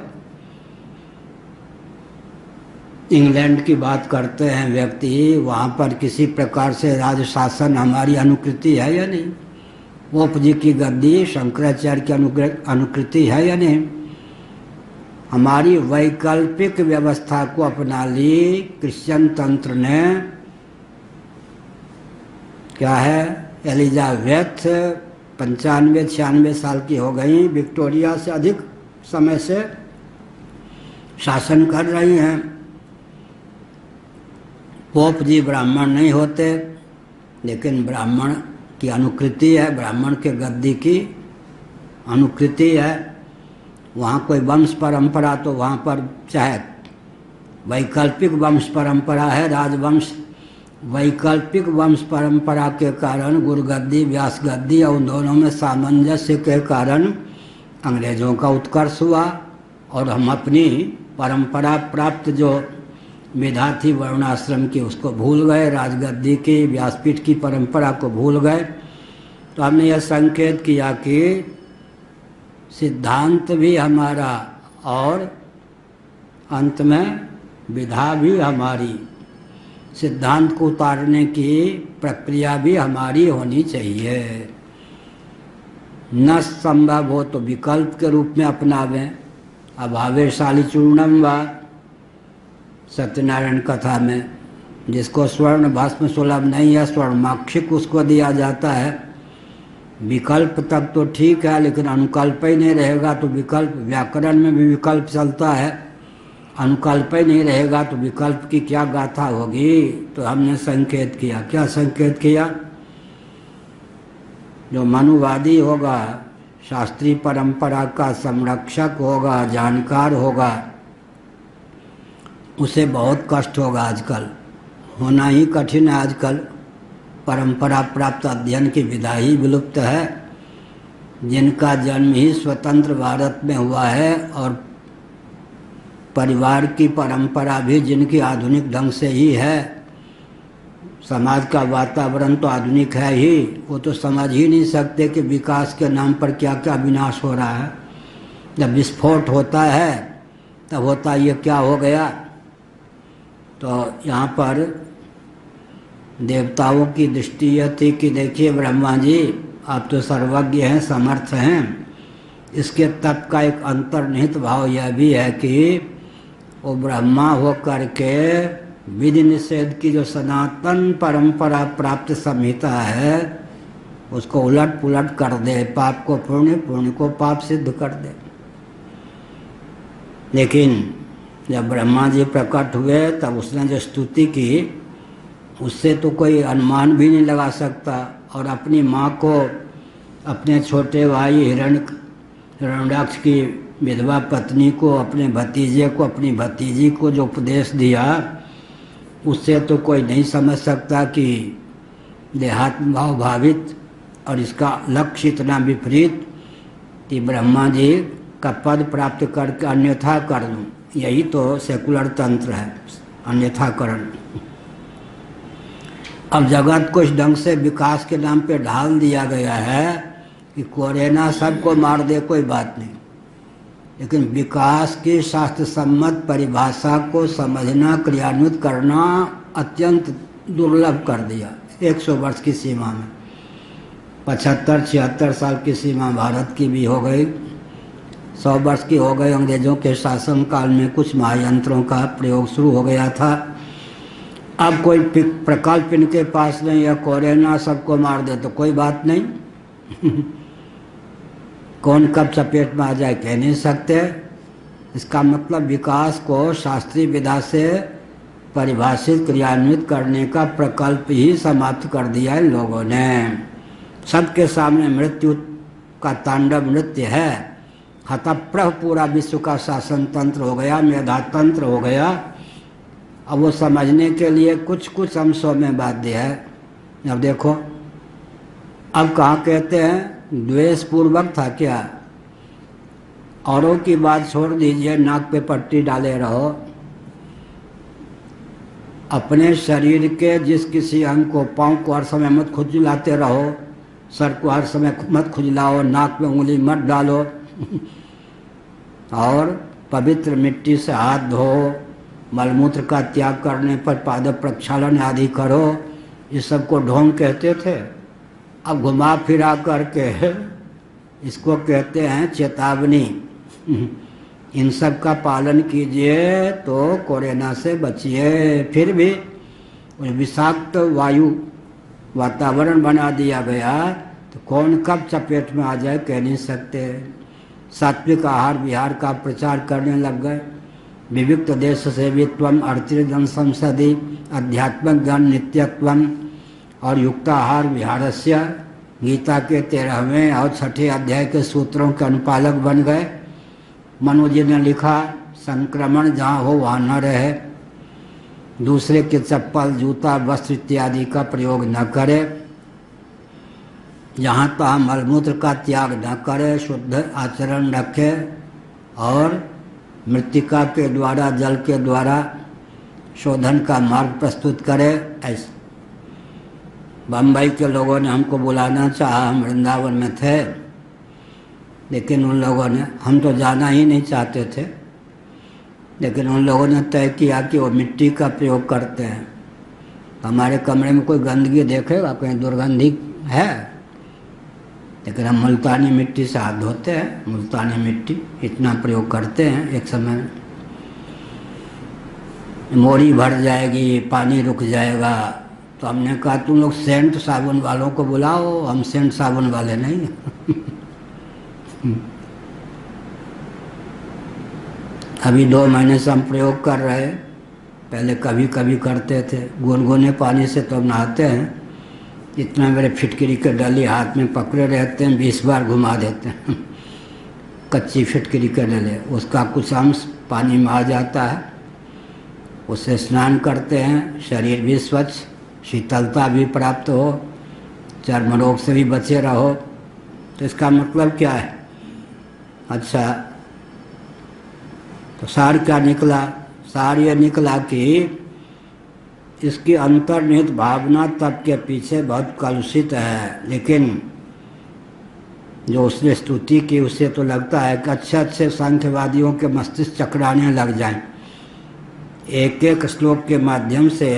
इंग्लैंड की बात करते हैं व्यक्ति, वहाँ पर किसी प्रकार से राज शासन हमारी अनुकृति है या नहीं? पोप जी की गद्दी शंकराचार्य की अनुकृति है या नहीं? हमारी वैकल्पिक व्यवस्था को अपना ली क्रिश्चियन तंत्र ने। क्या है? एलिजाबेथ 95-96 साल की हो गई, विक्टोरिया से अधिक समय से शासन कर रही हैं। पोप जी ब्राह्मण नहीं होते, लेकिन ब्राह्मण की अनुकृति है, ब्राह्मण के गद्दी की अनुकृति है। वहाँ कोई वंश परंपरा तो वहाँ पर चाहे वैकल्पिक वंश परंपरा है, राजवंश। वैकल्पिक वंश परंपरा के कारण गुरुगद्दी, व्यास गद्दी और उन दोनों में सामंजस्य के कारण अंग्रेज़ों का उत्कर्ष हुआ, और हम अपनी परंपरा प्राप्त जो विधा थी वर्णाश्रम की उसको भूल गए, राजगद्दी की, व्यासपीठ की परंपरा को भूल गए। तो हमने यह संकेत किया कि सिद्धांत भी हमारा और अंत में विधा भी हमारी। सिद्धांत को उतारने की प्रक्रिया भी हमारी होनी चाहिए। न संभव हो तो विकल्प के रूप में अपनावें। अभावेशाली चूर्णम व सत्यनारायण कथा में जिसको स्वर्ण भस्म सुलभ नहीं है, स्वर्णमाक्षिक उसको दिया जाता है। विकल्प तक तो ठीक है, लेकिन अनुकल्प ही नहीं रहेगा तो विकल्प, व्याकरण में भी विकल्प चलता है, अनुकल्प ही नहीं रहेगा तो विकल्प की क्या गाथा होगी। तो हमने संकेत किया। क्या संकेत किया? जो मनुवादी होगा, शास्त्रीय परंपरा का संरक्षक होगा, जानकार होगा, उसे बहुत कष्ट होगा। आजकल होना ही कठिन है। आजकल परंपरा प्राप्त अध्ययन की विधा ही विलुप्त है। जिनका जन्म ही स्वतंत्र भारत में हुआ है और परिवार की परंपरा भी जिनकी आधुनिक ढंग से ही है, समाज का वातावरण तो आधुनिक है ही, वो तो समझ ही नहीं सकते कि विकास के नाम पर क्या क्या विनाश हो रहा है। जब विस्फोट होता है तब होता ये क्या हो गया। तो यहाँ पर देवताओं की दृष्टि यह थी कि देखिए ब्रह्मा जी, आप तो सर्वज्ञ हैं, समर्थ हैं। इसके तप का एक अंतर्निहित भाव यह भी है कि वो ब्रह्मा हो करके विधि निषेध की जो सनातन परंपरा प्राप्त संहिता है उसको उलट पुलट कर दे, पाप को पुण्य, पुण्य को पाप सिद्ध कर दे। लेकिन जब ब्रह्मा जी प्रकट हुए तब उसने जो स्तुति की उससे तो कोई अनुमान भी नहीं लगा सकता। और अपनी माँ को, अपने छोटे भाई हिरण्याक्ष की विधवा पत्नी को, अपने भतीजे को, अपनी भतीजी को जो उपदेश दिया उससे तो कोई नहीं समझ सकता कि देहात्म भाव भावित और इसका लक्ष्य इतना विपरीत कि ब्रह्मा जी का पद प्राप्त करके अन्यथा कर लूँ। यही तो सेकुलर तंत्र है, अन्यथाकरण। अब जगत को इस ढंग से विकास के नाम पे ढाल दिया गया है कि कोरोना सबको मार दे, कोई बात नहीं, लेकिन विकास की शास्त्र सम्मत परिभाषा को समझना, क्रियान्वित करना अत्यंत दुर्लभ कर दिया। 100 वर्ष की सीमा में 75-76 साल की सीमा भारत की भी हो गई, 100 वर्ष की हो गई। अंग्रेजों के शासन काल में कुछ महायंत्रों का प्रयोग शुरू हो गया था। अब कोई प्रकल्प इनके पास नहीं है, कोरोना सबको मार दे तो कोई बात नहीं कौन कब चपेट में आ जाए कह नहीं सकते। इसका मतलब विकास को शास्त्रीय विधा से परिभाषित क्रियान्वित करने का प्रकल्प ही समाप्त कर दिया है लोगों ने। सबके सामने मृत्यु का तांडव नृत्य है। हतप्रभ पूरा विश्व का शासन तंत्र हो गया, मेधा तंत्र हो गया। अब वो समझने के लिए कुछ कुछ अंशों में बाध्य है। अब देखो, अब कहाँ कहते हैं द्वेष पूर्वक था क्या? औरों की बात छोड़ दीजिए, नाक पे पट्टी डाले रहो। अपने शरीर के जिस किसी अंग को, पाँव को हर समय मत खुजलाते रहो, सर को हर समय मत खुजलाओ, नाक में उंगली मत डालो और पवित्र मिट्टी से हाथ धो, मलमूत्र का त्याग करने पर पाद प्रक्षालन आदि करो। इस सब को ढोंग कहते थे। अब घुमा फिरा करके इसको कहते हैं चेतावनी। इन सब का पालन कीजिए तो कोरोना से बचिए। फिर भी विषाक्त वायु वातावरण बना दिया गया तो कौन कब चपेट में आ जाए कह नहीं सकते। सात्विक आहार विहार का प्रचार करने लग गए। विविक्त देश सेवित्वम अर्तिजन संसदि अध्यात्मक ज्ञान नित्यत्वम और युक्ताहार विहारस्य गीता के 13वें और 6ठे अध्याय के सूत्रों के अनुपालक बन गए। मनु जी ने लिखा, संक्रमण जहाँ हो वहाँ न रहे, दूसरे के चप्पल जूता वस्त्र इत्यादि का प्रयोग न करे, जहाँ तहाँ मलमूत्र का त्याग न करे, शुद्ध आचरण रखे और मृत्तिका के द्वारा, जल के द्वारा शोधन का मार्ग प्रस्तुत करे। ऐसे बम्बई के लोगों ने हमको बुलाना चाहा, हम वृंदावन में थे, लेकिन उन लोगों ने, हम तो जाना ही नहीं चाहते थे, लेकिन उन लोगों ने तय किया कि वो मिट्टी का प्रयोग करते हैं। हमारे कमरे में कोई गंदगी देखेगा, कहीं दुर्गंधी है, लेकिन हम मुल्तानी मिट्टी से हाथ धोते हैं। मुल्तानी मिट्टी इतना प्रयोग करते हैं। एक समय मोरी भर जाएगी, पानी रुक जाएगा, तो हमने कहा तुम लोग सेंट साबुन वालों को बुलाओ, हम सेंट साबुन वाले नहीं। अभी 2 महीने से हम प्रयोग कर रहे हैं, पहले कभी कभी करते थे। गुनगुने पानी से तो हम नहाते हैं, इतना मेरे फिटकरी के डली हाथ में पकड़े रहते हैं, 20 बार घुमा देते हैं। कच्ची फिटकरी के डले, उसका कुछ अंश पानी में आ जाता है, उससे स्नान करते हैं, शरीर भी स्वच्छ, शीतलता भी प्राप्त हो, चर्म रोग से भी बचे रहो। तो इसका मतलब क्या है? अच्छा, तो सार क्या निकला? सार ये निकला कि इसकी अंतर्निहित भावना तप के पीछे बहुत कलुषित है, लेकिन जो उसने स्तुति की उससे तो लगता है कि अच्छे अच्छे सांख्यवादियों के मस्तिष्क चकराने लग जाएं। एक एक श्लोक के माध्यम से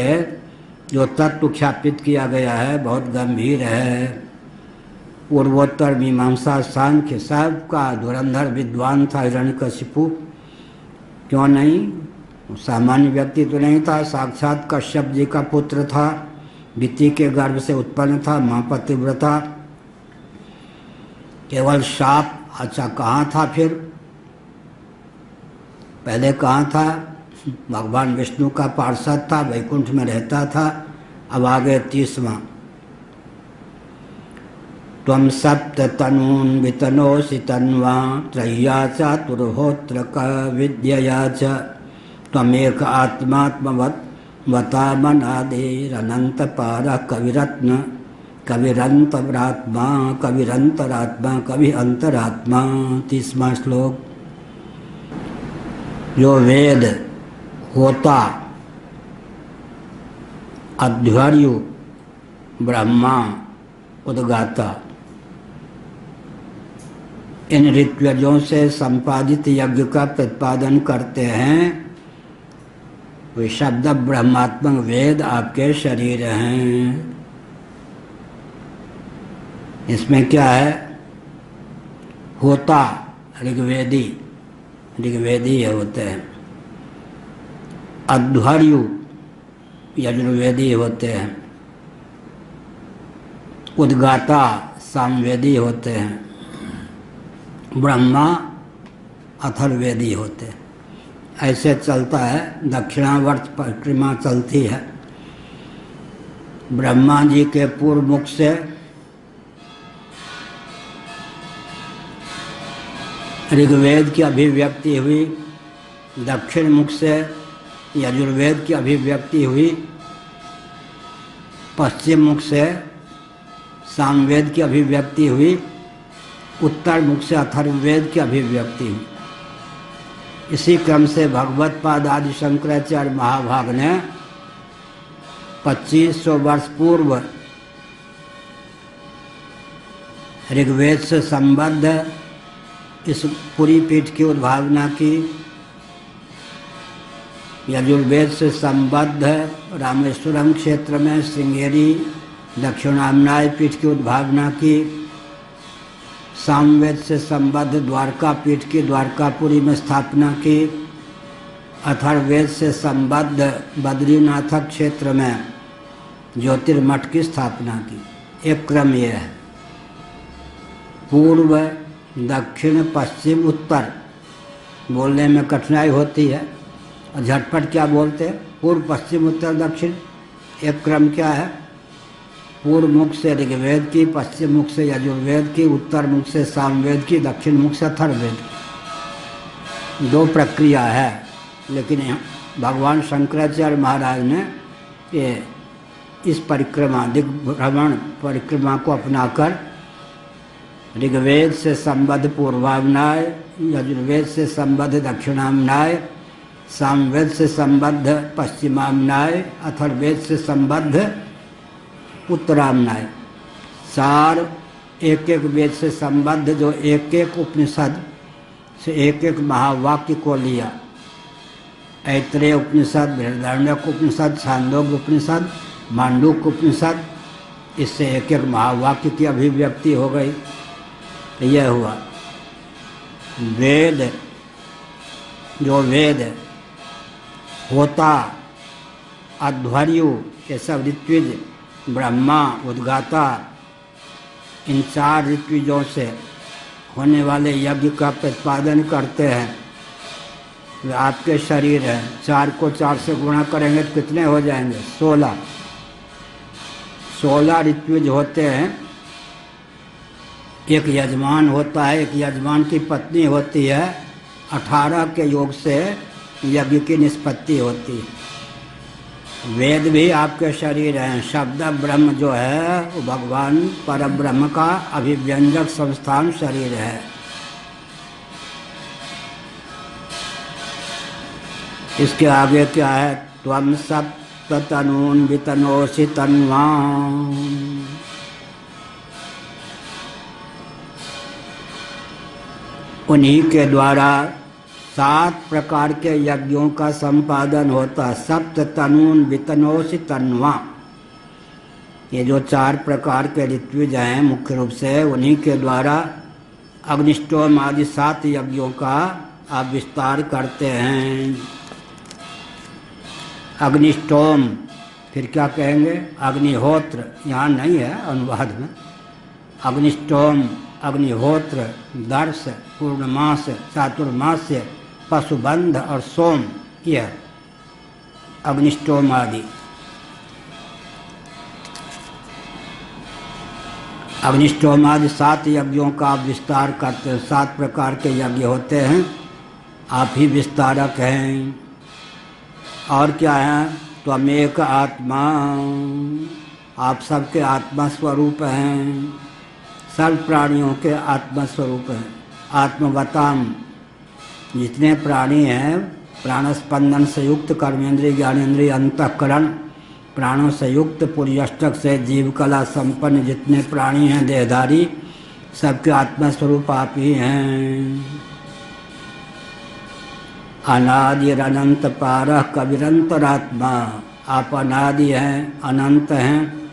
जो तत्व ख्यापित किया गया है बहुत गंभीर है। पूर्वोत्तर मीमांसा सांख्य सब का धुरंधर विद्वान था हिरण्यकशिपु। क्यों नहीं? सामान्य व्यक्ति तो नहीं था, साक्षात कश्यप जी का पुत्र था, विति के गर्भ से उत्पन्न था, माँ पतिव्रता, केवल शाप। अच्छा, कहाँ था फिर? पहले कहाँ था? भगवान विष्णु का पार्षद था, वैकुंठ में रहता था। अब आगे 30वां, त्वं सप्त तनून् वितनोसि तन्वा त्रय्या चातुर्होत्र विद्यया च त्वमेक आत्मात्मवतामनादेरनंत पारः कविरत्न कविरंतरात्मा कविरंतरात्मा कवि अंतरात्मा। 30वां श्लोक। जो वेद होता, अध्वर्यु ब्रह्मा, उद्गाता। इन ऋत्विजों से संपादित यज्ञ का प्रतिपादन करते हैं। वे शब्द ब्रह्मात्मक वेद आपके शरीर हैं। इसमें क्या है? होता ऋग्वेदी होते हैं, अध्वर्यु यजुर्वेदी होते हैं, उद्गाता सामवेदी होते हैं, ब्रह्मा अथर्ववेदी होते हैं। ऐसे चलता है, दक्षिणावर्त परिक्रमा चलती है। ब्रह्मा जी के पूर्व मुख से ऋग्वेद की अभिव्यक्ति हुई, दक्षिण मुख से यजुर्वेद की अभिव्यक्ति हुई, पश्चिम मुख से सामवेद की अभिव्यक्ति हुई, उत्तर मुख से अथर्ववेद की अभिव्यक्ति हुई। इसी क्रम से भगवत्पाद आदि शंकराचार्य महाभाग ने 2500 वर्ष पूर्व ऋग्वेद से संबद्ध इस पूरी पीठ की उद्भावना की, यजुर्वेद से संबद्ध रामेश्वरम क्षेत्र में श्रृंगेरी दक्षिणाम्नाय पीठ की उद्भावना की, सामवेद से संबद्ध द्वारका पीठ की द्वारकापुरी में स्थापना की, अथर्ववेद से संबद्ध बद्रीनाथ क्षेत्र में ज्योतिर्मठ की स्थापना की। एक क्रम यह है, पूर्व, दक्षिण, पश्चिम, उत्तर। बोलने में कठिनाई होती है और झटपट क्या बोलते हैं? पूर्व, पश्चिम, उत्तर, दक्षिण। एक क्रम क्या है? पूर्व मुख से ऋग्वेद की, पश्चिम मुख से यजुर्वेद की, उत्तर मुख से सामवेद की, दक्षिण मुख से अथर्ववेद की। दो प्रक्रिया है, लेकिन भगवान शंकराचार्य महाराज ने ये इस परिक्रमा, दिग्भ्रमण परिक्रमा को अपनाकर ऋग्वेद से संबद्ध पूर्वाम्नाय, यजुर्वेद से संबद्ध दक्षिणाम्नाय, सामवेद से संबद्ध पश्चिमाम्नाय, अथर्ववेद से संबद्ध उत्तराम्नाय, चार एक एक वेद से संबद्ध जो एक एक उपनिषद से एक एक महावाक्य को लिया। ऐत्रेय उपनिषद, बृहदारण्यक उपनिषद, छांदोग्य उपनिषद, मांडूक्य उपनिषद, इससे एक एक महावाक्य की अभिव्यक्ति हो गई। तो यह हुआ वेद, जो वेद होता, अध्वर्यु, ये सब ऋत्विज, ब्रह्मा, उद्गाता, इन चार ऋत्विजों से होने वाले यज्ञ का प्रतिपादन करते हैं। वे आपके शरीर है। 4 को 4 से गुणा करेंगे तो कितने हो जाएंगे? 16। 16 ऋत्विज होते हैं। एक यजमान होता है, एक यजमान की पत्नी होती है। 18 के योग से यज्ञ की निष्पत्ति होती है। वेद भी आपके शरीर हैं। शब्द ब्रह्म जो है वो भगवान परब्रह्म का अभिव्यंजक संस्थान शरीर है। इसके आगे क्या है? त्वं सप्त तनून् वितनोषि तन्वाम्। उन्हीं के द्वारा 7 प्रकार के यज्ञों का संपादन होता। सप्त तनून् वितनोषि तन्वा। ये जो 4 प्रकार के ऋत्विज हैं मुख्य रूप से, उन्हीं के द्वारा अग्निष्टोम आदि 7 यज्ञों का आप विस्तार करते हैं। अग्निष्टोम, फिर क्या कहेंगे? अग्निहोत्र, यहाँ नहीं है अनुवाद में। अग्निष्टोम, अग्निहोत्र, दर्श, पूर्णमास, चातुर्मास्य, पशुबंध और सोम, यह अग्निष्टोम आदि। अग्निष्टोम आदि 7 यज्ञों का आप विस्तार करते हैं। 7 प्रकार के यज्ञ होते हैं, आप ही विस्तारक हैं। और क्या है? त्वमेक आत्मा, आप सबके आत्मा स्वरूप हैं। सर्व प्राणियों के आत्मा स्वरूप हैं। आत्मवताम, जितने प्राणी हैं प्राणस्पंदन से युक्त कर्मेंद्रिय ज्ञानेंद्रिय अंतःकरण प्राणों से युक्त पुर्यष्टक से जीव कला संपन्न जितने प्राणी हैं देहधारी, सबके आत्मा स्वरूप आप ही हैं। अनादिर अनंत पारह कविरंतरात्मा, आप अनादि हैं, अनंत हैं,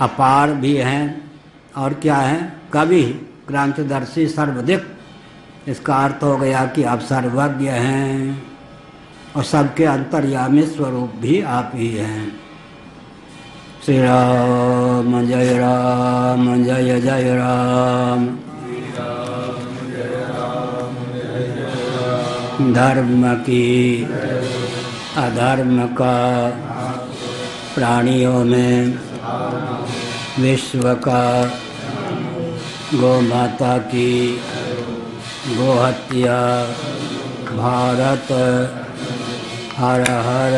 अपार भी हैं, और क्या है, कवि, क्रांतिदर्शी, सर्वदिक। इसका अर्थ हो गया कि आप सर्वज्ञ हैं और सबके अंतर्यामी स्वरूप भी आप ही हैं। श्री राम जय राम जय जय राम। धर्म की अधर्म का प्राणियों में, विश्व का गौ माता की गोहत्या, भारत हर हर